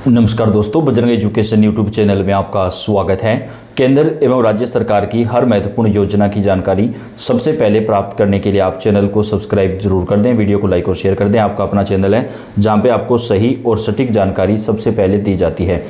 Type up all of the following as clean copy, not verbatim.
नमस्कार दोस्तों, Bajrang education YouTube channel में आपका स्वागत है। केंद्र एवं राज्य सरकार की हर महत्वपूर्ण योजना की जानकारी सबसे पहले प्राप्त करने के लिए आप चैनल को सब्सक्राइब जरूर कर दें, वीडियो को लाइक और शेयर कर दें। आपका अपना चैनल है जहां पे आपको सही और सटीक जानकारी सबसे पहले दी जाती है।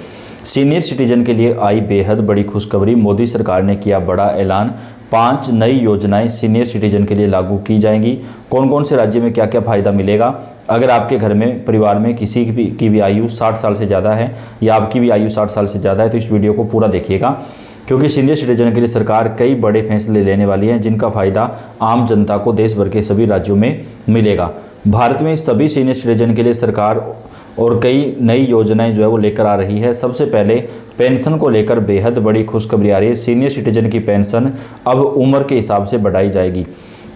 सीनियर सिटीजन के लिए आई बेहद बड़ी खुशखबरी। मोदी सरकार ने किया बड़ा ऐलान। 5 नई योजनाएं सीनियर सिटीजन के लिए लागू की जाएंगी। कौन कौन से राज्य में क्या क्या फ़ायदा मिलेगा। अगर आपके घर में परिवार में किसी की भी आयु 60 साल से ज़्यादा है या आपकी भी आयु 60 साल से ज़्यादा है तो इस वीडियो को पूरा देखिएगा, क्योंकि सीनियर सिटीजन के लिए सरकार कई बड़े फैसले लेने वाली है जिनका फ़ायदा आम जनता को देश भर के सभी राज्यों में मिलेगा। भारत में सभी सीनियर सिटीजन के लिए सरकार और कई नई योजनाएं जो है वो लेकर आ रही है। सबसे पहले पेंशन को लेकर बेहद बड़ी खुशखबरी आ रही है। सीनियर सिटीजन की पेंशन अब उम्र के हिसाब से बढ़ाई जाएगी।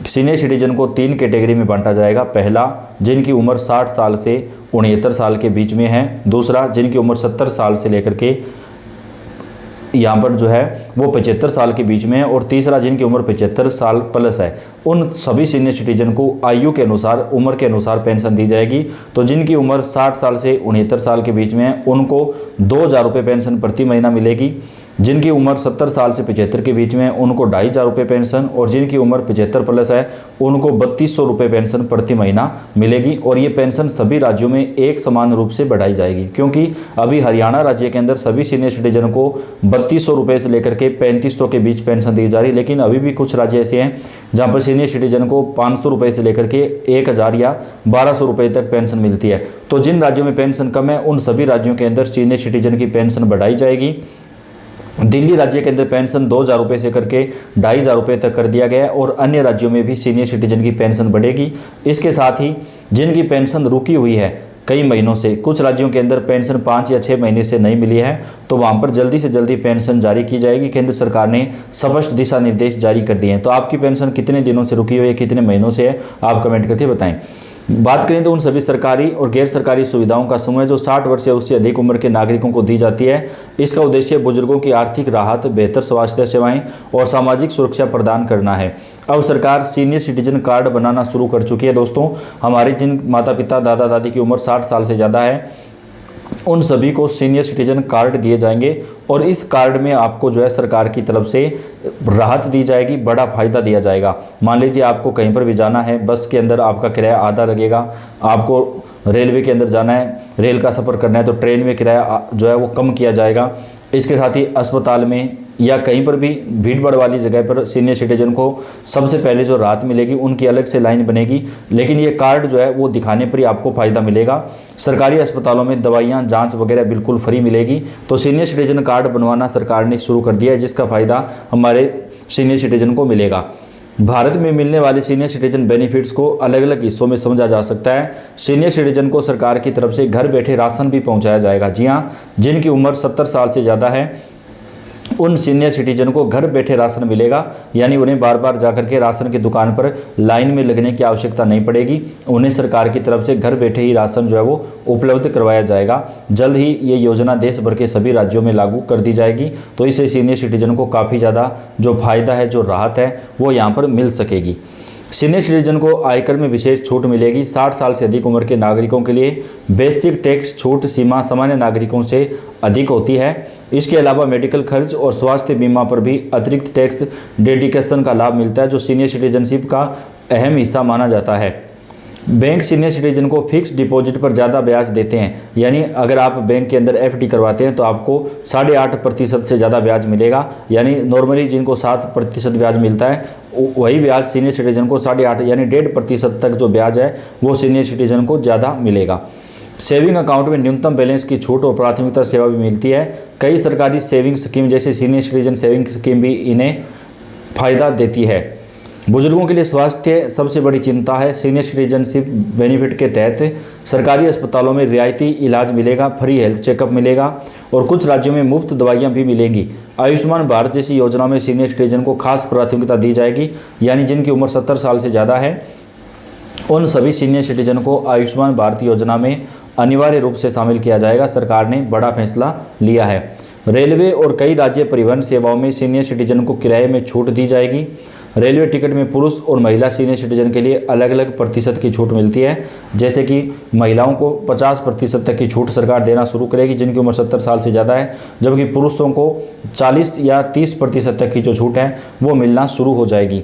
सीनियर सिटीजन को 3 कैटेगरी में बांटा जाएगा। पहला, जिनकी उम्र 60 साल से 69 साल के बीच में है। दूसरा, जिनकी उम्र 70 साल से लेकर के यहाँ पर जो है वो 75 साल के बीच में है। और तीसरा, जिनकी उम्र 75 साल प्लस है। उन सभी सीनियर सिटीजन को आयु के अनुसार, उम्र के अनुसार पेंशन दी जाएगी। तो जिनकी उम्र 60 साल से 69 साल के बीच में है उनको 2000 रुपये पेंशन प्रति महीना मिलेगी। जिनकी उम्र 70 साल से 75 के बीच में है उनको 2500 रुपये पेंशन, और जिनकी उम्र 75 प्लस है उनको 3200 रुपये पेंशन प्रति महीना मिलेगी। और ये पेंशन सभी राज्यों में एक समान रूप से बढ़ाई जाएगी, क्योंकि अभी हरियाणा राज्य के अंदर सभी सीनियर सिटीजन को 3200 रुपये से लेकर के 3500 के बीच पेंशन दी जा रही है। लेकिन अभी भी कुछ राज्य ऐसे हैं जहाँ पर सीनियर सिटीजन को 500 रुपये से लेकर के 1000 या 1200 रुपये तक पेंशन मिलती है। तो जिन राज्यों में पेंशन कम है उन सभी राज्यों के अंदर सीनियर सिटीजन की पेंशन बढ़ाई जाएगी। दिल्ली राज्य के अंदर पेंशन 2000 रुपये से करके 2500 रुपये तक कर दिया गया है, और अन्य राज्यों में भी सीनियर सिटीजन की पेंशन बढ़ेगी। इसके साथ ही जिनकी पेंशन रुकी हुई है कई महीनों से, कुछ राज्यों के अंदर पेंशन 5 या 6 महीने से नहीं मिली है, तो वहाँ पर जल्दी से जल्दी पेंशन जारी की जाएगी। केंद्र सरकार ने स्पष्ट दिशा निर्देश जारी कर दिए हैं। तो आपकी पेंशन कितने दिनों से रुकी हुई है, कितने महीनों से है, आप कमेंट करके बताएं। बात करें तो उन सभी सरकारी और गैर सरकारी सुविधाओं का समूह है जो 60 वर्ष या उससे अधिक उम्र के नागरिकों को दी जाती है। इसका उद्देश्य बुजुर्गों की आर्थिक राहत, बेहतर स्वास्थ्य सेवाएं और सामाजिक सुरक्षा प्रदान करना है। अब सरकार सीनियर सिटीजन कार्ड बनाना शुरू कर चुकी है। दोस्तों, हमारे जिन माता पिता, दादा दादी की उम्र 60 साल से ज़्यादा है उन सभी को सीनियर सिटीजन कार्ड दिए जाएंगे, और इस कार्ड में आपको जो है सरकार की तरफ से राहत दी जाएगी, बड़ा फ़ायदा दिया जाएगा। मान लीजिए आपको कहीं पर भी जाना है, बस के अंदर आपका किराया आधा लगेगा, आपको रेलवे के अंदर जाना है, रेल का सफ़र करना है तो ट्रेन में किराया जो है वो कम किया जाएगा। इसके साथ ही अस्पताल में या कहीं पर भी भीड़ भाड़ वाली जगह पर सीनियर सिटीजन को सबसे पहले जो राहत मिलेगी उनकी अलग से लाइन बनेगी। लेकिन ये कार्ड जो है वो दिखाने पर ही आपको फ़ायदा मिलेगा। सरकारी अस्पतालों में दवाइयाँ, जांच वगैरह बिल्कुल फ्री मिलेगी। तो सीनियर सिटीजन कार्ड बनवाना सरकार ने शुरू कर दिया है, जिसका फ़ायदा हमारे सीनियर सिटीजन को मिलेगा। भारत में मिलने वाले सीनियर सिटीजन बेनिफिट्स को अलग अलग हिस्सों में समझा जा सकता है। सीनियर सिटीजन को सरकार की तरफ से घर बैठे राशन भी पहुंचाया जाएगा। जी हाँ, जिनकी उम्र 70 साल से ज़्यादा है उन सीनियर सिटीजन को घर बैठे राशन मिलेगा, यानी उन्हें बार बार जाकर के राशन की दुकान पर लाइन में लगने की आवश्यकता नहीं पड़ेगी। उन्हें सरकार की तरफ से घर बैठे ही राशन जो है वो उपलब्ध करवाया जाएगा। जल्द ही ये योजना देश भर के सभी राज्यों में लागू कर दी जाएगी। तो इससे सीनियर सिटीजन को काफ़ी ज़्यादा जो फ़ायदा है, जो राहत है वो यहाँ पर मिल सकेगी। सीनियर सिटीजन को आयकर में विशेष छूट मिलेगी। 60 साल से अधिक उम्र के नागरिकों के लिए बेसिक टैक्स छूट सीमा सामान्य नागरिकों से अधिक होती है। इसके अलावा मेडिकल खर्च और स्वास्थ्य बीमा पर भी अतिरिक्त टैक्स डेडिकेशन का लाभ मिलता है, जो सीनियर सिटीजनशिप का अहम हिस्सा माना जाता है। बैंक सीनियर सिटीजन को फिक्स डिपॉजिट पर ज़्यादा ब्याज देते हैं, यानी अगर आप बैंक के अंदर एफडी करवाते हैं तो आपको 8.5% से ज़्यादा ब्याज मिलेगा। यानी नॉर्मली जिनको 7% ब्याज मिलता है वही ब्याज सीनियर सिटीजन को 8.5 यानी 1.5% तक जो ब्याज है वो सीनियर सिटीजन को ज़्यादा मिलेगा। सेविंग अकाउंट में न्यूनतम बैलेंस की छूट और प्राथमिकता सेवा भी मिलती है। कई सरकारी सेविंग स्कीम जैसे सीनियर सिटीजन सेविंग स्कीम भी इन्हें फ़ायदा देती है। बुजुर्गों के लिए स्वास्थ्य सबसे बड़ी चिंता है। सीनियर सिटीजनशिप बेनिफिट के तहत सरकारी अस्पतालों में रियायती इलाज मिलेगा, फ्री हेल्थ चेकअप मिलेगा, और कुछ राज्यों में मुफ्त दवाइयाँ भी मिलेंगी। आयुष्मान भारत जैसी योजनाओं में सीनियर सिटीजन को खास प्राथमिकता दी जाएगी, यानी जिनकी उम्र 70 साल से ज़्यादा है उन सभी सीनियर सिटीजन को आयुष्मान भारत योजना में अनिवार्य रूप से शामिल किया जाएगा। सरकार ने बड़ा फैसला लिया है। रेलवे और कई राज्य परिवहन सेवाओं में सीनियर सिटीजन को किराए में छूट दी जाएगी। रेलवे टिकट में पुरुष और महिला सीनियर सिटीजन के लिए अलग अलग प्रतिशत की छूट मिलती है। जैसे कि महिलाओं को 50% तक की छूट सरकार देना शुरू करेगी जिनकी उम्र 70 साल से ज़्यादा है, जबकि पुरुषों को 40 या 30% तक की जो छूट है वो मिलना शुरू हो जाएगी।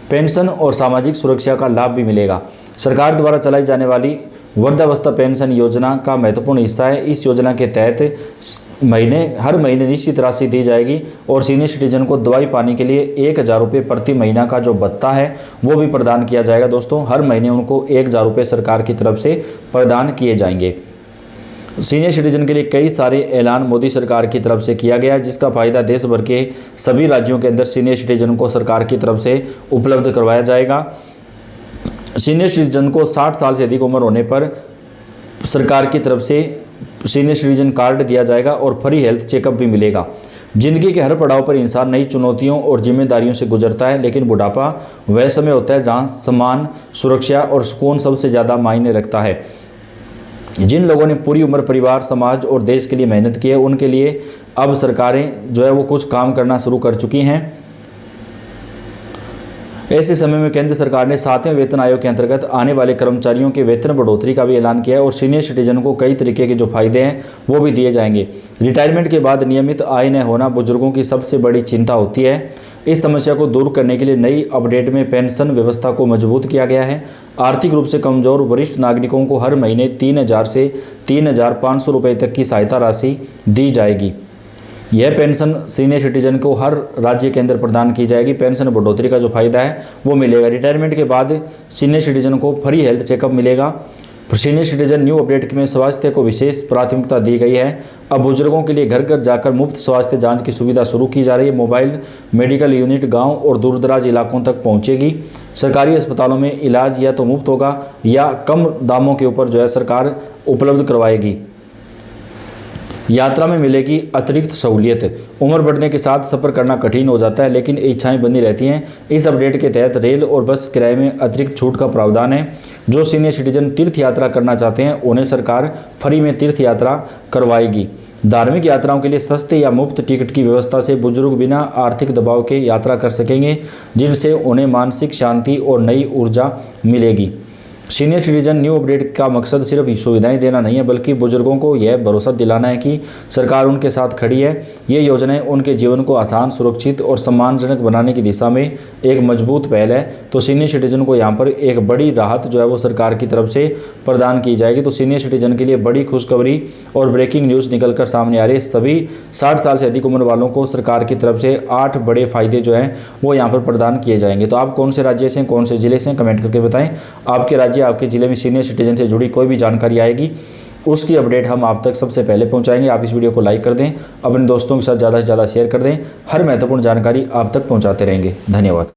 पेंशन और सामाजिक सुरक्षा का लाभ भी मिलेगा। सरकार द्वारा चलाई जाने वाली वृद्धावस्था पेंशन योजना का महत्वपूर्ण हिस्सा है। इस योजना के तहत हर महीने निश्चित राशि दी जाएगी और सीनियर सिटीजन को दवाई पानी के लिए 1000 रुपये प्रति महीना का जो भत्ता है वो भी प्रदान किया जाएगा। दोस्तों, हर महीने उनको 1000 रुपये सरकार की तरफ से प्रदान किए जाएंगे। सीनियर सिटीजन के लिए कई सारे ऐलान मोदी सरकार की तरफ से किया गया है, जिसका फ़ायदा देश भर के सभी राज्यों के अंदर सीनियर सिटीजन को सरकार की तरफ से उपलब्ध करवाया जाएगा। सीनियर सिटीजन को 60 साल से अधिक उम्र होने पर सरकार की तरफ से सीनियर सिटीजन कार्ड दिया जाएगा और फ्री हेल्थ चेकअप भी मिलेगा। जिंदगी के हर पड़ाव पर इंसान नई चुनौतियों और जिम्मेदारियों से गुजरता है, लेकिन बुढ़ापा वह समय होता है जहां सम्मान, सुरक्षा और सुकून सबसे ज़्यादा मायने रखता है। जिन लोगों ने पूरी उम्र परिवार, समाज और देश के लिए मेहनत की है, उनके लिए अब सरकारें जो है वो कुछ काम करना शुरू कर चुकी हैं। ऐसे समय में केंद्र सरकार ने 7वें वेतन आयोग के अंतर्गत आने वाले कर्मचारियों के वेतन बढ़ोतरी का भी ऐलान किया है और सीनियर सिटीजन को कई तरीके के जो फायदे हैं वो भी दिए जाएंगे। रिटायरमेंट के बाद नियमित आय न होना बुजुर्गों की सबसे बड़ी चिंता होती है। इस समस्या को दूर करने के लिए नई अपडेट में पेंशन व्यवस्था को मजबूत किया गया है। आर्थिक रूप से कमजोर वरिष्ठ नागरिकों को हर महीने 3000 से 3500 रुपये तक की सहायता राशि दी जाएगी। यह पेंशन सीनियर सिटीजन को हर राज्य के अंदर प्रदान की जाएगी। पेंशन बढ़ोतरी का जो फायदा है वो मिलेगा। रिटायरमेंट के बाद सीनियर सिटीजन को फ्री हेल्थ चेकअप मिलेगा। सीनियर सिटीजन न्यू अपडेट में स्वास्थ्य को विशेष प्राथमिकता दी गई है। अब बुजुर्गों के लिए घर घर जाकर मुफ्त स्वास्थ्य जांच की सुविधा शुरू की जा रही है। मोबाइल मेडिकल यूनिट गांव और दूरदराज इलाकों तक पहुंचेगी। सरकारी अस्पतालों में इलाज या तो मुफ्त होगा या कम दामों के ऊपर जो है सरकार उपलब्ध करवाएगी। यात्रा में मिलेगी अतिरिक्त सहूलियत। उम्र बढ़ने के साथ सफ़र करना कठिन हो जाता है, लेकिन इच्छाएं बनी रहती हैं। इस अपडेट के तहत रेल और बस किराए में अतिरिक्त छूट का प्रावधान है। जो सीनियर सिटीजन तीर्थ यात्रा करना चाहते हैं उन्हें सरकार फ्री में तीर्थ यात्रा करवाएगी। धार्मिक यात्राओं के लिए सस्ते या मुफ्त टिकट की व्यवस्था से बुजुर्ग बिना आर्थिक दबाव के यात्रा कर सकेंगे, जिनसे उन्हें मानसिक शांति और नई ऊर्जा मिलेगी। सीनियर सिटीजन न्यू अपडेट का मकसद सिर्फ सुविधाएं देना नहीं है, बल्कि बुजुर्गों को यह भरोसा दिलाना है कि सरकार उनके साथ खड़ी है। ये योजनाएं उनके जीवन को आसान, सुरक्षित और सम्मानजनक बनाने की दिशा में एक मजबूत पहल है। तो सीनियर सिटीजन को यहाँ पर एक बड़ी राहत जो है वो सरकार की तरफ से प्रदान की जाएगी। तो सीनियर सिटीजन के लिए बड़ी खुशखबरी और ब्रेकिंग न्यूज़ निकलकर सामने आ रही है। सभी 60 साल से अधिक उम्र वालों को सरकार की तरफ से 8 बड़े फायदे जो हैं वो यहाँ पर प्रदान किए जाएंगे। तो आप कौन से राज्य से, कौन से जिले से, कमेंट करके बताएं। आपके राज्य, आपके जिले में सीनियर सिटीजन से जुड़ी कोई भी जानकारी आएगी उसकी अपडेट हम आप तक सबसे पहले पहुंचाएंगे। आप इस वीडियो को लाइक कर दें, अपने दोस्तों के साथ ज़्यादा से ज़्यादा शेयर कर दें। हर महत्वपूर्ण जानकारी आप तक पहुंचाते रहेंगे। धन्यवाद।